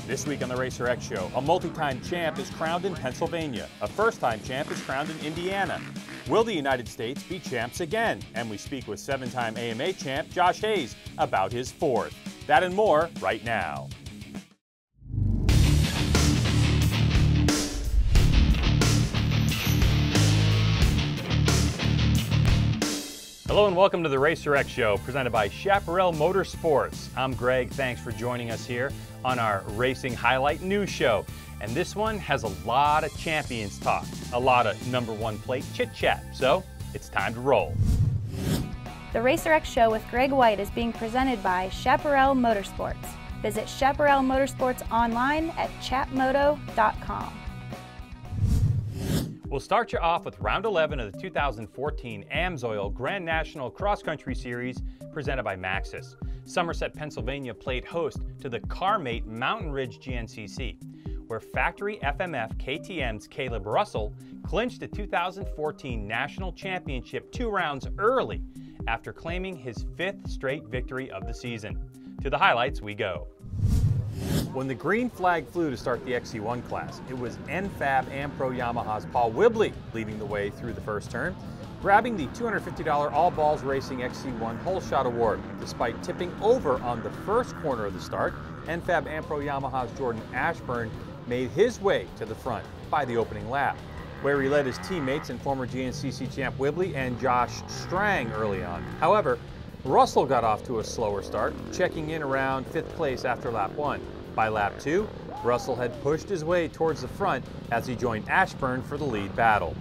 This week on the Racer X Show, a multi-time champ is crowned in Pennsylvania. A first-time champ is crowned in Indiana. Will the United States be champs again? And we speak with seven-time AMA champ Josh Hayes about his fourth. That and more right now. Hello and welcome to the Racer X Show, presented by Chaparral Motorsports. I'm Greg. Thanks for joining us here on our Racing Highlight News Show. And this one has a lot of champions talk, a lot of number one plate chit-chat. So it's time to roll. The Racer X Show with Greg White is being presented by Chaparral Motorsports. Visit Chaparral Motorsports online at chatmoto.com. We'll start you off with round 11 of the 2014 AMSOIL Grand National Cross Country Series presented by Maxxis. Somerset, Pennsylvania played host to the CarMate Mountain Ridge GNCC, where factory FMF KTM's Kailub Russell clinched the 2014 National Championship 2 rounds early after claiming his 5th straight victory of the season. To the highlights we go. When the green flag flew to start the XC1 class, it was NFAB AMPRO Yamaha's Paul Whibley leading the way through the first turn, grabbing the $250 All Balls Racing XC1 Hole Shot Award. Despite tipping over on the first corner of the start, NFAB AMPRO Yamaha's Jordan Ashburn made his way to the front by the opening lap, where he led his teammates and former GNCC champ Whibley and Josh Strang early on. However, Russell got off to a slower start, checking in around 5th place after lap 1. By lap 2, Russell had pushed his way towards the front as he joined Ashburn for the lead battle.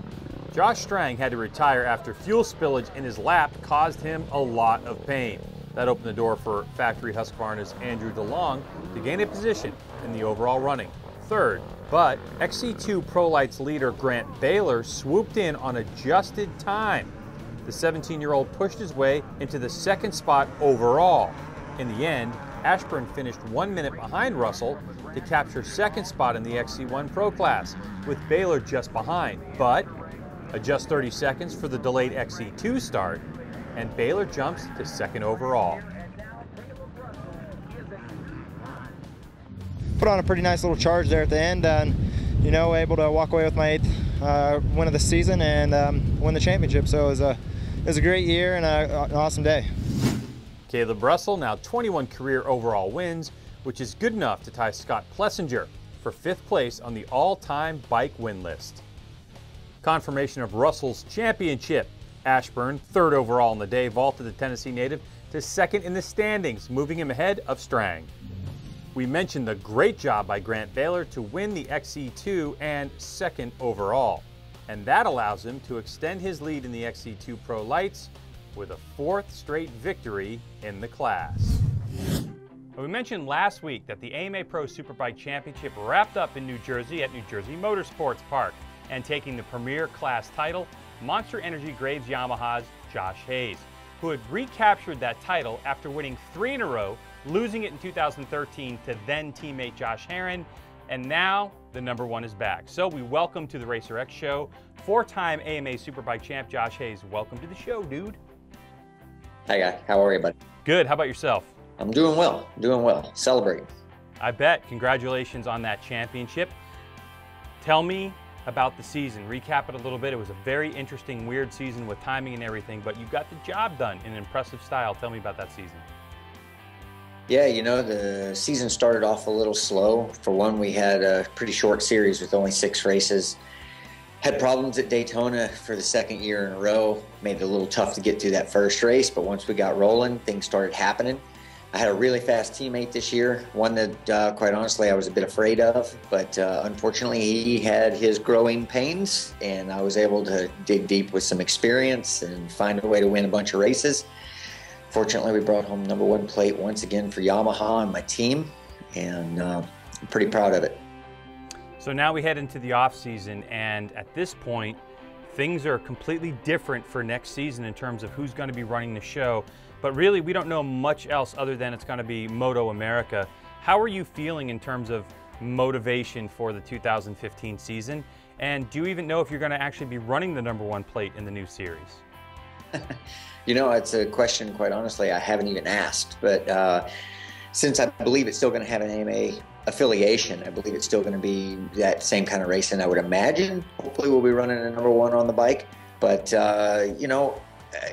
Josh Strang had to retire after fuel spillage in his lap caused him a lot of pain. That opened the door for factory Husqvarna's Andrew DeLong to gain a position in the overall running, 3rd. But XC2 Pro Lights leader Grant Baylor swooped in on adjusted time. The 17-year-old pushed his way into the 2nd spot overall. In the end, Ashburn finished 1 minute behind Russell to capture 2nd spot in the XC1 Pro class, with Baylor just behind. But adjust 30 seconds for the delayed XC2 start, and Baylor jumps to 2nd overall. Put on a pretty nice little charge there at the end, and able to walk away with my 8th win of the season and win the championship. So it was a great year and an awesome day. Kailub Russell now 21 career overall wins, which is good enough to tie Scott Plessinger for 5th place on the all-time bike win list. Confirmation of Russell's championship. Ashburn, 3rd overall on the day, vaulted the Tennessee native to 2nd in the standings, moving him ahead of Strang. We mentioned the great job by Grant Baylor to win the XC2 and 2nd overall, and that allows him to extend his lead in the XC2 Pro Lights with a 4th straight victory in the class. We mentioned last week that the AMA Pro Superbike Championship wrapped up in New Jersey at New Jersey Motorsports Park, and taking the premier class title, Monster Energy Graves Yamaha's Josh Hayes, who had recaptured that title after winning 3 in a row, losing it in 2013 to then teammate Josh Herron, and now the number 1 is back. So we welcome to the Racer X Show 4-time AMA Superbike champ Josh Hayes. Welcome to the show, dude. Hi, guy. How are you, bud? Good. How about yourself? I'm doing well. Doing well. Celebrating. I bet. Congratulations on that championship. Tell me about the season. Recap it a little bit. It was a very interesting, weird season with timing and everything, but you got the job done in impressive style. Tell me about that season. Yeah, the season started off a little slow. For one, we had a pretty short series with only 6 races. Had problems at Daytona for the 2nd year in a row. Made it a little tough to get through that first race, but once we got rolling, things started happening. I had a really fast teammate this year, one that quite honestly I was a bit afraid of, but unfortunately he had his growing pains, and I was able to dig deep with some experience and find a way to win a bunch of races. Fortunately, we brought home number 1 plate once again for Yamaha and my team, and I'm pretty proud of it. So now we head into the off season, and at this point, things are completely different for next season in terms of who's going to be running the show. But really, we don't know much else other than it's going to be Moto America. How are you feeling in terms of motivation for the 2015 season? And do you even know if you're going to actually be running the number 1 plate in the new series? It's a question, quite honestly, I haven't even asked. But since I believe it's still going to have an AMA affiliation, I believe it's still going to be that same kind of racing. I would imagine. Hopefully, we'll be running a #1 on the bike. But you know,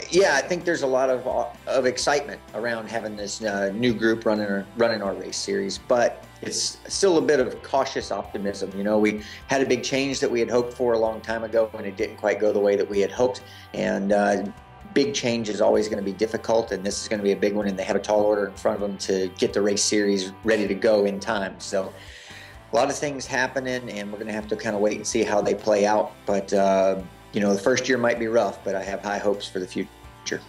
yeah, I think there's a lot of excitement around having this new group running our race series. But it's still a bit of cautious optimism. You know, we had a big change that we had hoped for a long time ago, and it didn't quite go the way that we had hoped. And big change is always going to be difficult, and this is going to be a big one, and they have a tall order in front of them to get the race series ready to go in time. So a lot of things happening, and we're going to have to kind of wait and see how they play out. But you know, the first year might be rough, but I have high hopes for the future.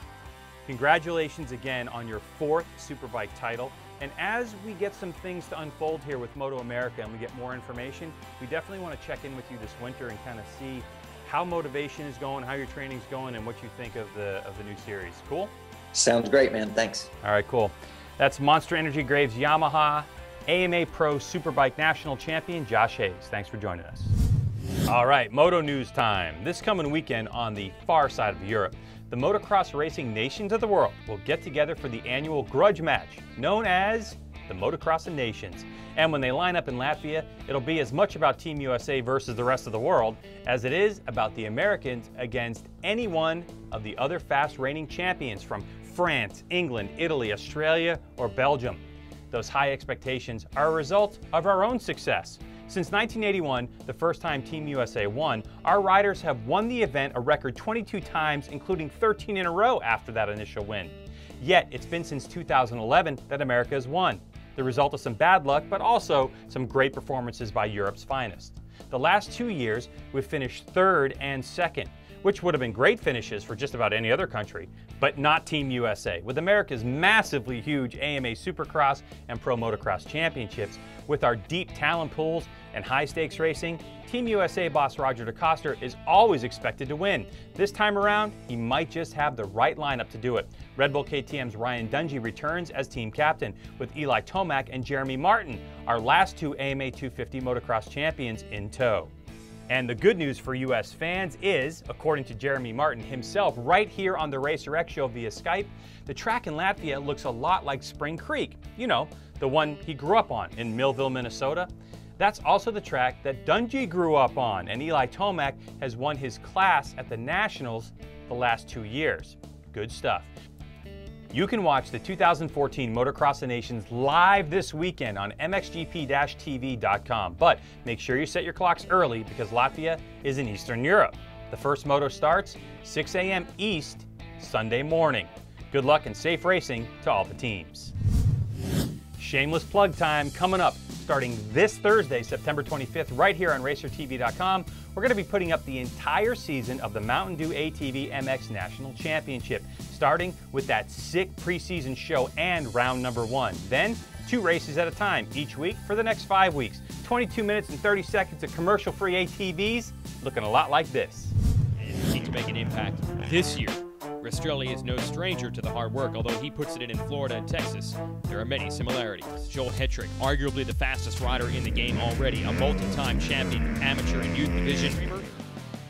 Congratulations again on your 4th Superbike title. And as we get some things to unfold here with Moto America and we get more information, we definitely want to check in with you this winter and kind of see how motivation is going, how your training's going, and what you think of the new series. Cool? Sounds great, man. Thanks. All right, cool. That's Monster Energy Graves Yamaha AMA Pro Superbike National Champion Josh Hayes. Thanks for joining us. All right, Moto news time. This coming weekend on the far side of Europe, the motocross racing nations of the world will get together for the annual grudge match, known as the Motocross of Nations. And when they line up in Latvia, it'll be as much about Team USA versus the rest of the world as it is about the Americans against any one of the other fast reigning champions from France, England, Italy, Australia, or Belgium. Those high expectations are a result of our own success. Since 1981, the first time Team USA won, our riders have won the event a record 22 times, including 13 in a row after that initial win. Yet, it's been since 2011 that America has won, the result of some bad luck, but also some great performances by Europe's finest. The last 2 years, we've finished 3rd and 2nd, which would have been great finishes for just about any other country, but not Team USA. With America's massively huge AMA Supercross and Pro Motocross Championships, with our deep talent pools and high-stakes racing, Team USA boss Roger DeCoster is always expected to win. This time around, he might just have the right lineup to do it. Red Bull KTM's Ryan Dungey returns as team captain, with Eli Tomac and Jeremy Martin, our last 2 AMA 250 motocross champions, in tow. And the good news for US fans is, according to Jeremy Martin himself right here on the Racer X show via Skype, the track in Latvia looks a lot like Spring Creek, you know, the one he grew up on in Millville, Minnesota. That's also the track that Dungey grew up on, and Eli Tomac has won his class at the Nationals the last 2 years. Good stuff. You can watch the 2014 Motocross of Nations live this weekend on mxgp-tv.com, but make sure you set your clocks early because Latvia is in Eastern Europe. The first moto starts 6 a.m. East, Sunday morning. Good luck and safe racing to all the teams. Shameless plug time coming up. Starting this Thursday, September 25th, right here on RacerTV.com, we're going to be putting up the entire season of the Mountain Dew ATV MX National Championship, starting with that sick preseason show and round number 1. Then, 2 races at a time each week for the next 5 weeks. 22 minutes and 30 seconds of commercial-free ATVs, looking a lot like this. Seeking to make an impact this year. Rastrelli is no stranger to the hard work, although he puts it in Florida and Texas. There are many similarities. Joel Hetrick, arguably the fastest rider in the game already, a multi-time champion amateur and youth division,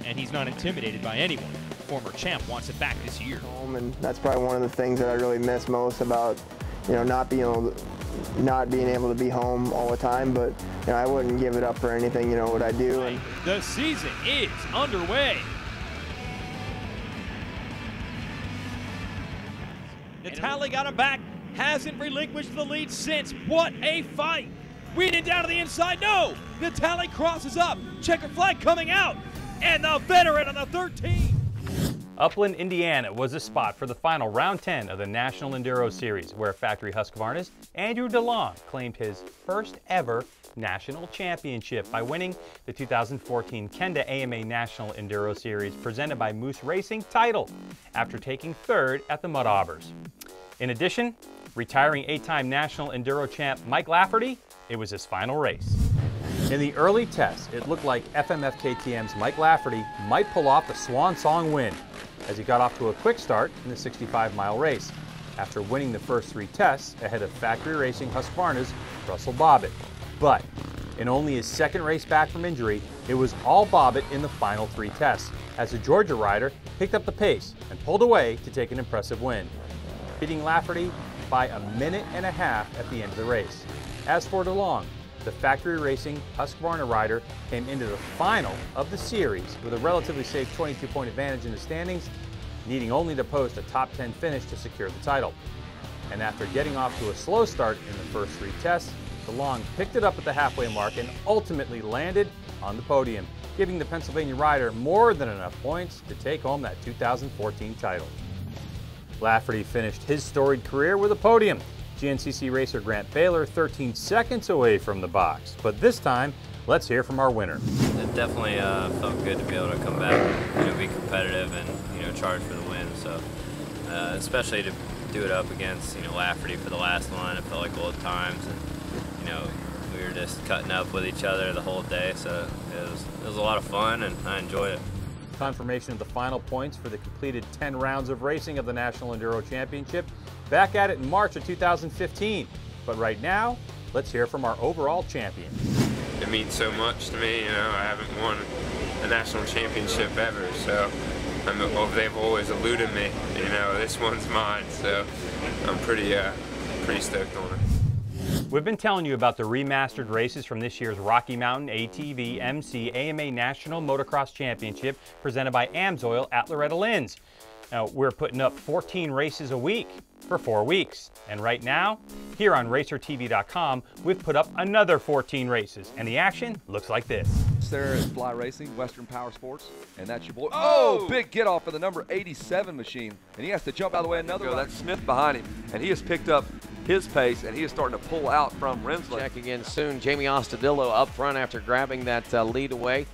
and he's not intimidated by anyone. Former champ wants it back this year. And that's probably one of the things that I really miss most about, you know, not being able to be home all the time. But you know, I wouldn't give it up for anything. You know what I do. And the season is underway. Natali got him back, hasn't relinquished the lead since. What a fight! Weeding down to the inside, no! Natali crosses up, checker flag coming out, and the veteran on the 13. Upland, Indiana was a spot for the final round 10 of the National Enduro Series, where factory Husqvarna's Andrew DeLong claimed his first ever national championship by winning the 2014 Kenda AMA National Enduro Series presented by Moose Racing title after taking 3rd at the Moddobbers. In addition, retiring 8-time National Enduro champ Mike Lafferty, it was his final race. In the early tests, it looked like FMF KTM's Mike Lafferty might pull off the swan song win as he got off to a quick start in the 65-mile race after winning the first 3 tests ahead of factory racing Husqvarna's Russell Bobbitt. But in only his 2nd race back from injury, it was all Bobbitt in the final 3 tests as the Georgia rider picked up the pace and pulled away to take an impressive win. Beating Lafferty by a minute and a half at the end of the race. As for DeLong, the factory racing Husqvarna rider came into the final of the series with a relatively safe 22-point advantage in the standings, needing only to post a top 10 finish to secure the title. And after getting off to a slow start in the first 3 tests, DeLong picked it up at the halfway mark and ultimately landed on the podium, giving the Pennsylvania rider more than enough points to take home that 2014 title. Lafferty finished his storied career with a podium. GNCC racer Grant Baylor 13 seconds away from the box. But this time, let's hear from our winner. It definitely felt good to be able to come back, be competitive and, charge for the win. So, especially to do it up against, Lafferty for the last one. It felt like old times, and, we were just cutting up with each other the whole day. So it was a lot of fun, and I enjoyed it. Confirmation of the final points for the completed 10 rounds of racing of the National Enduro Championship. Back at it in March of 2015. But right now, let's hear from our overall champion. It means so much to me, I haven't won a national championship ever, so they've always eluded me, this one's mine, so I'm pretty stoked on it. We've been telling you about the remastered races from this year's Rocky Mountain ATV MC AMA National Motocross Championship presented by AMSOIL at Loretta Lynn's. Now, we're putting up 14 races a week for 4 weeks. And right now, here on RacerTV.com, we've put up another 14 races. And the action looks like this. There is Fly Racing, Western Power Sports, and that's your boy. Oh, big get off for the number 87 machine. And he has to jump out of the way another. That's Smith behind him. And he has picked up his pace, and he is starting to pull out from Rensley. Check again soon. Jamie Ostadillo up front after grabbing that lead away.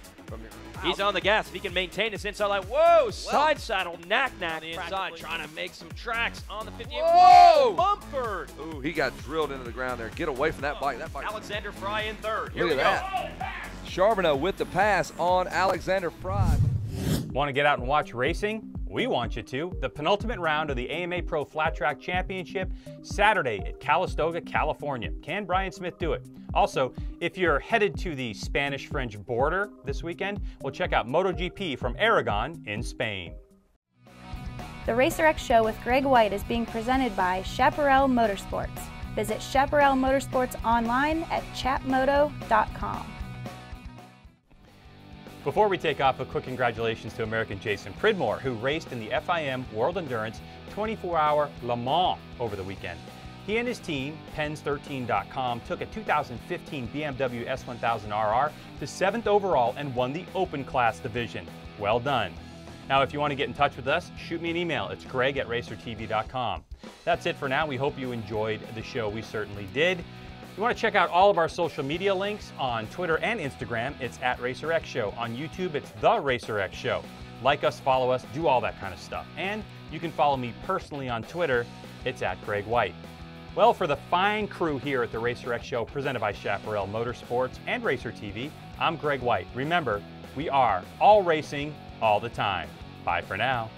He's on the gas. If he can maintain his inside line. Whoa! Side saddle, knack on the inside, trying to make some tracks on the 58. Whoa! Mumford! Ooh, he got drilled into the ground there. Get away from that bike. That bike. Alexander Fry in third. Here Look we at go. That. Charbonneau with the pass on Alexander Fry. Want to get out and watch racing? We want you to. The penultimate round of the AMA Pro Flat Track Championship, Saturday at Calistoga, California. Can Brian Smith do it? Also, if you're headed to the Spanish-French border this weekend, we'll check out MotoGP from Aragon in Spain. The Racer X Show with Greg White is being presented by Chaparral Motorsports. Visit Chaparral Motorsports online at chatmoto.com. Before we take off, a quick congratulations to American Jason Pridmore, who raced in the FIM World Endurance 24-hour Le Mans over the weekend. He and his team, Pens13.com, took a 2015 BMW S1000RR to 7th overall and won the Open Class division. Well done. Now, if you want to get in touch with us, shoot me an email. It's greg@racertv.com. That's it for now. We hope you enjoyed the show. We certainly did. If you want to check out all of our social media links on Twitter and Instagram, it's @RacerXShow. On YouTube, it's The RacerX Show. Like us, follow us, do all that kind of stuff. And you can follow me personally on Twitter. It's @GregWhite. Well, for the fine crew here at the RacerX Show, presented by Chaparral Motorsports and Racer TV, I'm Greg White. Remember, we are all racing all the time. Bye for now.